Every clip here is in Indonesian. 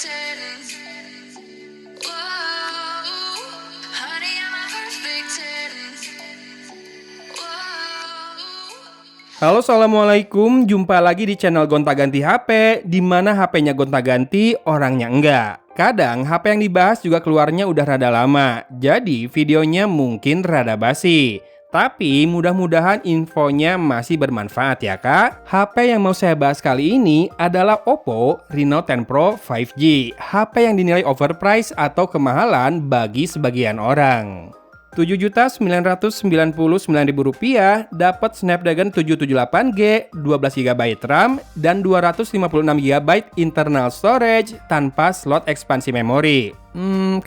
ten. Whoa, honey, I'm a perfect ten. Whoa. Halo, assalamualaikum. Jumpa lagi di channel Gonta-Ganti HP, di mana HP-nya gonta-ganti, orangnya enggak. Kadang HP yang dibahas juga keluarnya udah rada lama, jadi videonya mungkin rada basi. Tapi mudah-mudahan infonya masih bermanfaat ya kak. HP yang mau saya bahas kali ini adalah Oppo Reno 10 Pro 5G. HP yang dinilai overpriced atau kemahalan bagi sebagian orang. Rp7.999.000 dapat Snapdragon 778G, 12GB RAM, dan 256GB internal storage tanpa slot ekspansi memori.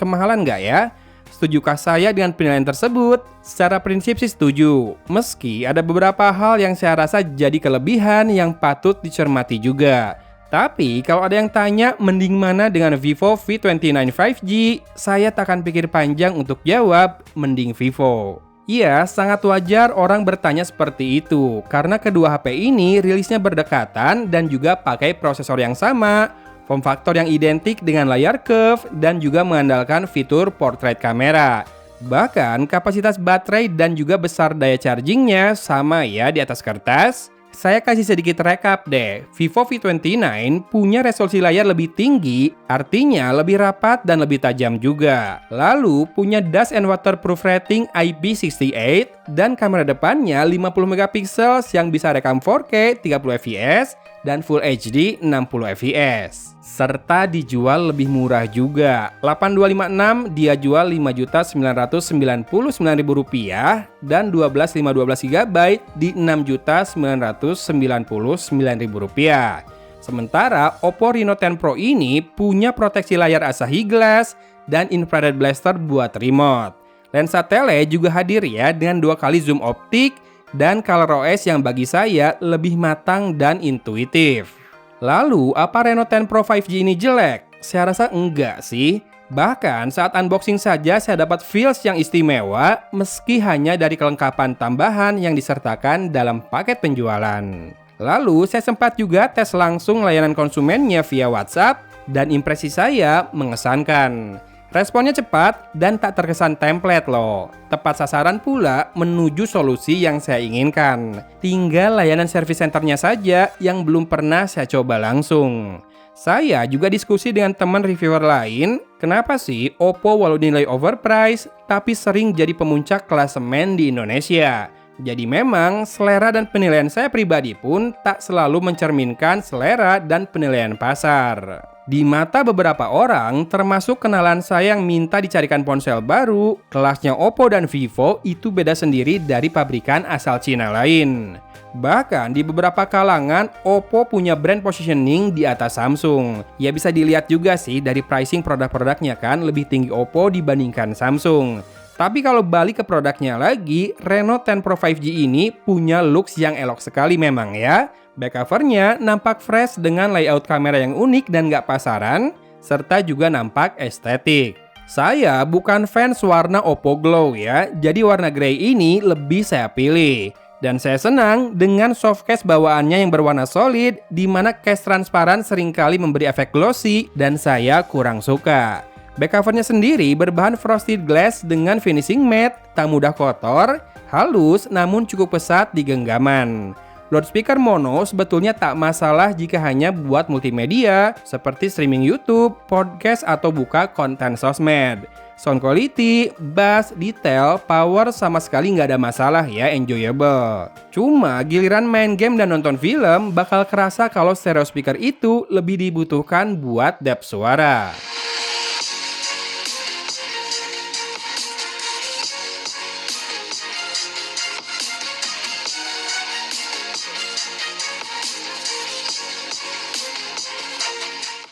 Kemahalan nggak ya? Setujukah saya dengan penilaian tersebut? Secara prinsip sih setuju, meski ada beberapa hal yang saya rasa jadi kelebihan yang patut dicermati juga. Tapi kalau ada yang tanya mending mana dengan Vivo V29 5G, saya tak akan pikir panjang untuk jawab mending Vivo. Iya, sangat wajar orang bertanya seperti itu, karena kedua HP ini rilisnya berdekatan dan juga pakai prosesor yang sama, form factor yang identik dengan layar curve, dan juga mengandalkan fitur portrait camera. Bahkan kapasitas baterai dan juga besar daya chargingnya sama ya di atas kertas. Saya kasih sedikit rekap deh. Vivo V29 punya resolusi layar lebih tinggi, artinya lebih rapat dan lebih tajam juga. Lalu punya dust and waterproof rating IP68 dan kamera depannya 50 megapiksel yang bisa rekam 4K 30 fps dan Full HD 60 fps. Serta dijual lebih murah juga. 8256 dia jual Rp5.999.000 dan 12512GB di Rp6.999.000. Sementara Oppo Reno 10 Pro ini punya proteksi layar Asahi Glass dan infrared blaster buat remote. Lensa tele juga hadir ya dengan 2 kali zoom optik dan ColorOS yang bagi saya lebih matang dan intuitif. Lalu, apa Reno 10 Pro 5G ini jelek? Saya rasa enggak sih. Bahkan saat unboxing saja saya dapat feels yang istimewa meski hanya dari kelengkapan tambahan yang disertakan dalam paket penjualan. Lalu, saya sempat juga tes langsung layanan konsumennya via WhatsApp dan impresi saya mengesankan. Responnya cepat dan tak terkesan template loh. Tepat sasaran pula menuju solusi yang saya inginkan. Tinggal layanan service centernya saja yang belum pernah saya coba langsung. Saya juga diskusi dengan teman reviewer lain, kenapa sih Oppo walau dinilai overpriced tapi sering jadi pemuncak klasemen di Indonesia. Jadi memang selera dan penilaian saya pribadi pun tak selalu mencerminkan selera dan penilaian pasar. Di mata beberapa orang, termasuk kenalan saya yang minta dicarikan ponsel baru, kelasnya Oppo dan Vivo itu beda sendiri dari pabrikan asal Cina lain. Bahkan di beberapa kalangan, Oppo punya brand positioning di atas Samsung. Ya bisa dilihat juga sih dari pricing produk-produknya kan lebih tinggi Oppo dibandingkan Samsung. Tapi kalau balik ke produknya lagi, Reno 10 Pro 5G ini punya looks yang elok sekali memang ya. Back covernya nampak fresh dengan layout kamera yang unik dan gak pasaran, serta juga nampak estetik. Saya bukan fans warna Oppo Glow ya, jadi warna grey ini lebih saya pilih. Dan saya senang dengan soft case bawaannya yang berwarna solid, di mana case transparan seringkali memberi efek glossy dan saya kurang suka. Back covernya sendiri berbahan frosted glass dengan finishing matte, tak mudah kotor, halus namun cukup pesat di genggaman. Loudspeaker mono sebetulnya tak masalah jika hanya buat multimedia seperti streaming YouTube, podcast, atau buka konten sosmed. Sound quality, bass, detail, power sama sekali nggak ada masalah ya, enjoyable. Cuma giliran main game dan nonton film bakal kerasa kalau stereo speaker itu lebih dibutuhkan buat depth suara.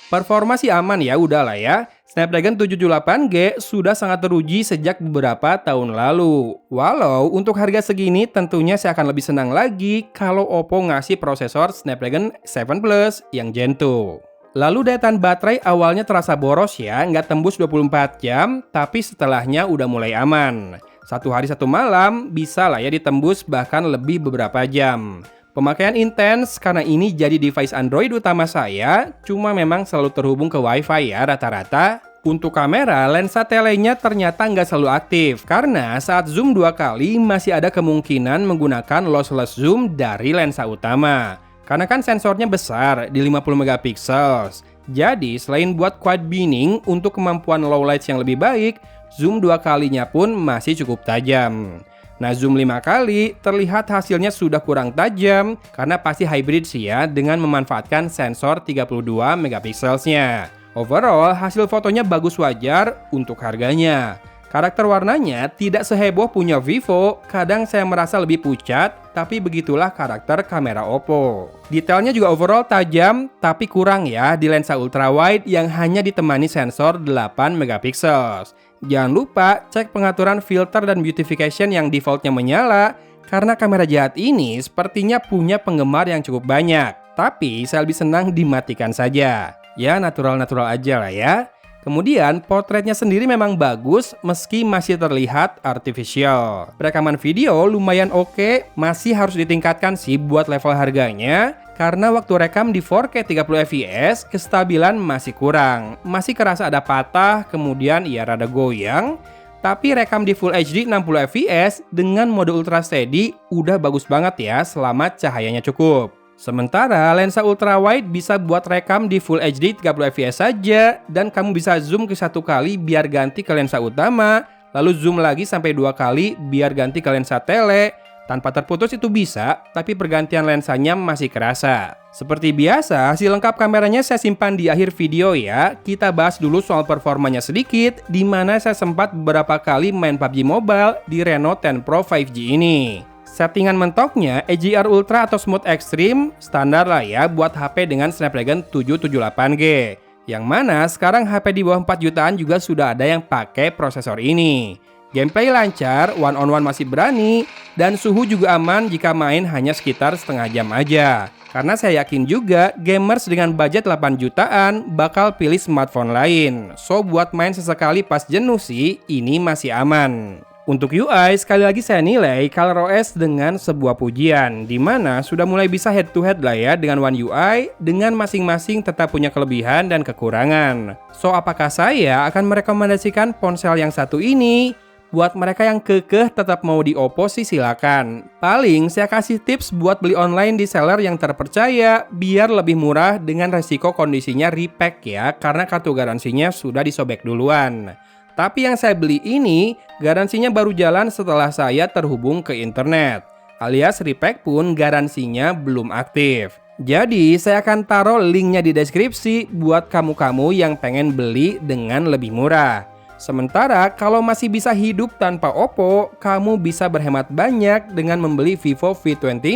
Performa sih aman ya, udahlah ya. Snapdragon 778G sudah sangat teruji sejak beberapa tahun lalu. Walau untuk harga segini tentunya saya akan lebih senang lagi kalau Oppo ngasih prosesor Snapdragon 7 Plus yang Gen 2. Lalu daya tahan baterai awalnya terasa boros ya, nggak tembus 24 jam, tapi setelahnya udah mulai aman. 1 hari 1 malam bisa lah ya ditembus bahkan lebih beberapa jam. Pemakaian intens karena ini jadi device Android utama saya, cuma memang selalu terhubung ke WiFi ya rata-rata. Untuk kamera, lensa telenya ternyata nggak selalu aktif, karena saat zoom 2 kali masih ada kemungkinan menggunakan lossless zoom dari lensa utama. Karena kan sensornya besar di 50 megapiksel. Jadi selain buat quad binning untuk kemampuan low light yang lebih baik, zoom 2 kalinya pun masih cukup tajam. Nah, zoom 5 kali terlihat hasilnya sudah kurang tajam karena pasti hybrid sih ya dengan memanfaatkan sensor 32 megapikselnya. Overall, hasil fotonya bagus wajar untuk harganya. Karakter warnanya tidak seheboh punya Vivo, kadang saya merasa lebih pucat, tapi begitulah karakter kamera Oppo. Detailnya juga overall tajam, tapi kurang ya di lensa ultrawide yang hanya ditemani sensor 8 megapiksel. Jangan lupa cek pengaturan filter dan beautification yang defaultnya menyala, karena kamera jahat ini sepertinya punya penggemar yang cukup banyak. Tapi saya lebih senang dimatikan saja. Ya natural-natural aja lah ya. Kemudian potretnya sendiri memang bagus meski masih terlihat artificial. Rekaman video lumayan oke, masih harus ditingkatkan sih buat level harganya. Karena waktu rekam di 4K 30 fps, kestabilan masih kurang. Masih kerasa ada patah, kemudian ya rada goyang. Tapi rekam di Full HD 60 fps dengan mode Ultra Steady udah bagus banget ya selama cahayanya cukup. Sementara lensa ultrawide bisa buat rekam di Full HD 30 fps saja dan kamu bisa zoom ke 1 kali biar ganti ke lensa utama, lalu zoom lagi sampai 2 kali biar ganti ke lensa tele. Tanpa terputus itu bisa, tapi pergantian lensanya masih kerasa. Seperti biasa, hasil lengkap kameranya saya simpan di akhir video ya. Kita bahas dulu soal performanya sedikit, di mana saya sempat beberapa kali main PUBG Mobile di Reno 10 Pro 5G ini. Settingan mentoknya HDR Ultra atau Smooth Extreme, standar lah ya buat HP dengan Snapdragon 778G. Yang mana sekarang HP di bawah 4 jutaan juga sudah ada yang pakai prosesor ini. Gameplay lancar, one-on-one masih berani, dan suhu juga aman jika main hanya sekitar setengah jam aja. Karena saya yakin juga gamers dengan budget 8 jutaan bakal pilih smartphone lain. So buat main sesekali pas jenuh sih, ini masih aman. Untuk UI, sekali lagi saya nilai ColorOS dengan sebuah pujian, di mana sudah mulai bisa head to head lah ya dengan One UI, dengan masing-masing tetap punya kelebihan dan kekurangan. So apakah saya akan merekomendasikan ponsel yang satu ini? Buat mereka yang kekeh tetap mau di Oppo sih silakan. Paling saya kasih tips buat beli online di seller yang terpercaya biar lebih murah dengan resiko kondisinya repack ya, karena kartu garansinya sudah disobek duluan. Tapi yang saya beli ini garansinya baru jalan setelah saya terhubung ke internet. Alias repack pun garansinya belum aktif. Jadi saya akan taruh linknya di deskripsi buat kamu-kamu yang pengen beli dengan lebih murah. Sementara kalau masih bisa hidup tanpa Oppo, kamu bisa berhemat banyak dengan membeli Vivo V29,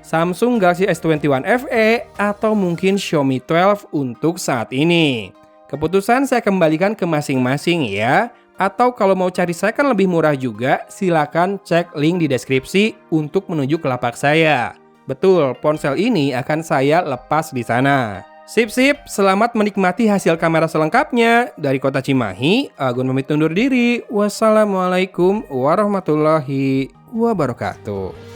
Samsung Galaxy S21 FE, atau mungkin Xiaomi 12 untuk saat ini. Keputusan saya kembalikan ke masing-masing ya. Atau kalau mau cari second lebih murah juga, silakan cek link di deskripsi untuk menuju ke lapak saya. Betul, ponsel ini akan saya lepas di sana. Sip, selamat menikmati hasil kamera selengkapnya. Dari kota Cimahi, Agun pamit undur diri. Wassalamualaikum warahmatullahi wabarakatuh.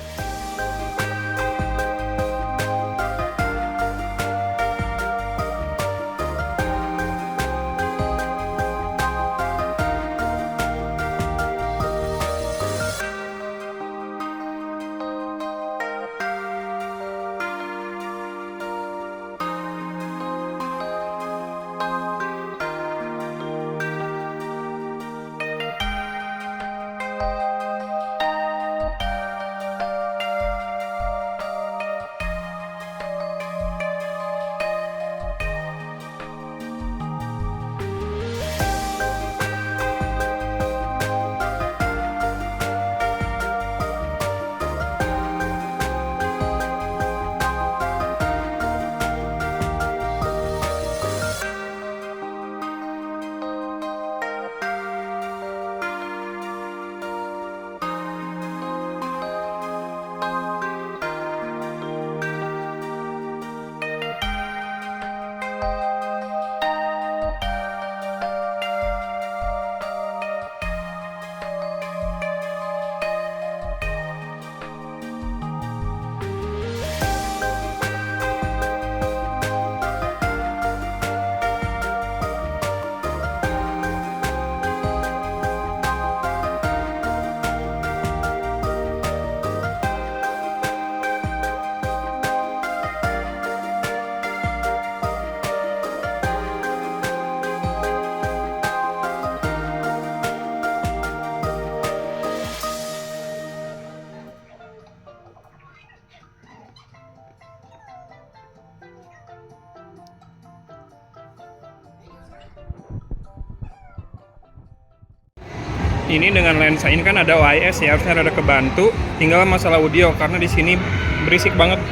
ini dengan lensa ini kan ada OIS ya, harusnya ada kebantu. Tinggal masalah audio karena di sini berisik banget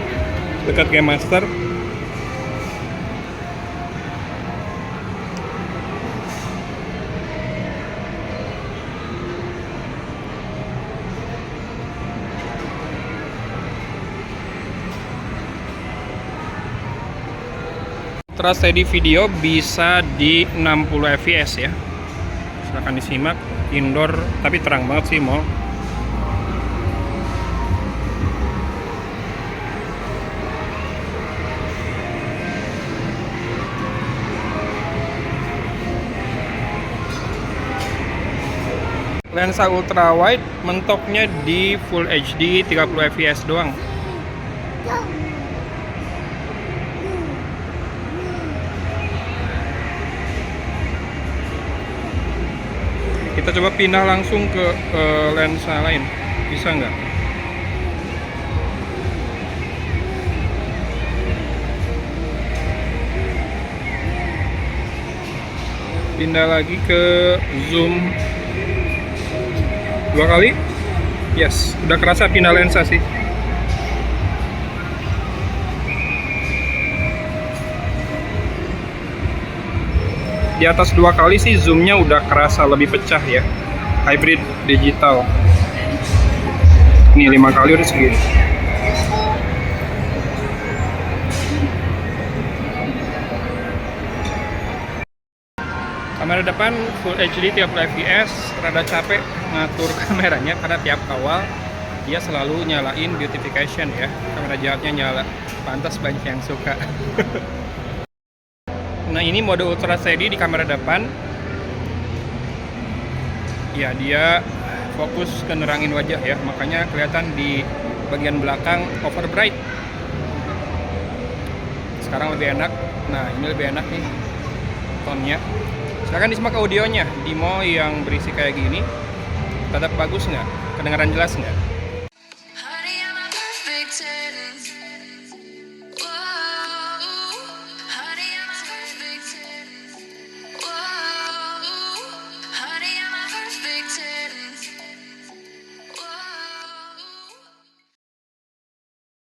dekat Game Master. Ultra steady video bisa di 60 fps ya. Silahkan disimak. Indoor tapi terang banget sih mall. Lensa ultra wide mentoknya di Full HD 30 fps doang. Kita coba pindah langsung ke lensa lain, bisa nggak? Pindah lagi ke zoom 2 kali. Yes, udah kerasa pindah lensa sih. Di atas 2 kali sih zoomnya udah kerasa lebih pecah ya. Hybrid digital. Ini 5 kali udah segini. Kamera depan Full HD 30 fps, rada capek ngatur kameranya karena tiap awal dia selalu nyalain beautification ya. Kamera jahatnya nyala, pantas banyak yang suka. Nah ini mode ultra steady di kamera depan. Ya dia fokus ke nerangin wajah ya, makanya kelihatan di bagian belakang over bright. Sekarang lebih enak. Nah ini lebih enak nih tonnya. Silahkan disimak audionya. Di mall yang berisi kayak gini tetap bagus nggak? Kedengaran jelas nggak?